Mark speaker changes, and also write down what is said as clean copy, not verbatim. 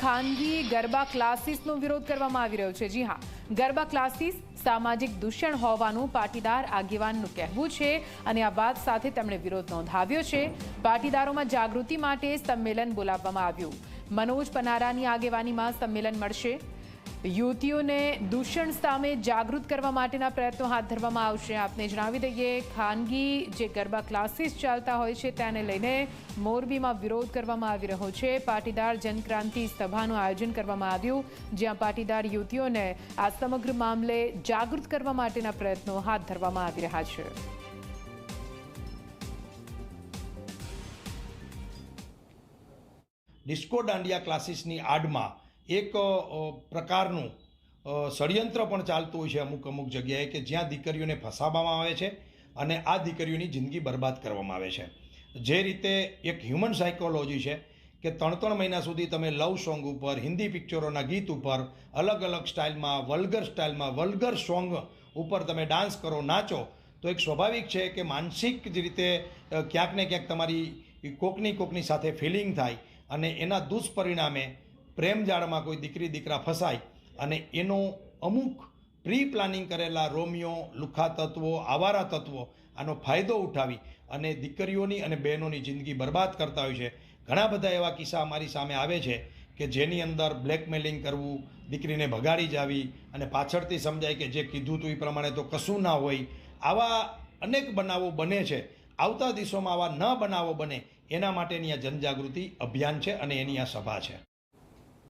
Speaker 1: ખાનગી ગરબા ક્લાસીસનો વિરોધ કરવામાં આવી રહ્યો છે। જી હા, ગરબા ક્લાસીસ સામાજિક દૂષણ હોવાનું પાટીદાર આગેવાનનું કહેવું છે અને આ વાત સાથે તેમણે વિરોધ નોંધાવ્યો છે। પાટીદારોમાં જાગૃતિ માટે સંમેલન બોલાવવામાં આવ્યું। મનોજ પનારાની આગેવાનીમાં સંમેલન મળશે। યુવતીઓને દૂષણ સામે જાગૃત કરવા માટેના પ્રયત્નો હાથ ધરવામાં આવશે। આપને જણાવી દઈએ, ખાનગી જે ગરબા ક્લાસીસ ચાલતા હોય છે તેને લઈને મોરબીમાં વિરોધ કરવામાં આવી રહ્યો છે। પાટીદાર જનક્રાંતિ સભાનું આયોજન કરવામાં આવ્યું, જ્યાં પાટીદાર યુવતીઓને આ સમગ્ર મામલે જાગૃત કરવા માટેના પ્રયત્નો હાથ ધરવામાં આવી રહ્યા છે।
Speaker 2: ડિસ્કો દાંડિયા ક્લાસીસની આડમાં એક પ્રકારનું ષડયંત્ર પણ ચાલતું હોય છે અમુક જગ્યાએ, કે જ્યાં દીકરીઓને ફસાવવામાં આવે છે અને આ દીકરીઓની જિંદગી બરબાદ કરવામાં આવે છે। જે રીતે એક હ્યુમન સાયકોલોજી છે કે 3 મહિના સુધી તમે લવ સોંગ ઉપર, હિન્દી પિક્ચરોના ગીત ઉપર, અલગ અલગ સ્ટાઇલમાં, વલ્ગર સોંગ ઉપર તમે ડાન્સ કરો, નાચો, તો એક સ્વાભાવિક છે કે માનસિક જ રીતે ક્યાંક ને ક્યાંક તમારી કોકની સાથે ફિલિંગ થાય અને એના દુષ્પરિણામે પ્રેમજાળમાં કોઈ દીકરી દીકરા ફસાય અને એનો અમુક પ્રી પ્લાનિંગ કરેલા રોમિયો, લુખા તત્વો, આવારા તત્વો આનો ફાયદો ઉઠાવી અને દીકરીઓની અને બહેનોની જિંદગી બરબાદ કરતા હોય છે। ઘણા બધા એવા કિસ્સા અમારી સામે આવે છે કે જેની અંદર બ્લેકમેલિંગ કરવું, દીકરીને ભગાડી જાવી અને પાછળથી સમજાય કે જે કીધું હતું એ પ્રમાણે તો કશું ના હોય। આવા અનેક બનાવો બને છે। આવતા દિવસોમાં આવા ન બનાવો બને એના માટેની આ જનજાગૃતિ અભિયાન છે અને એની આ સભા છે।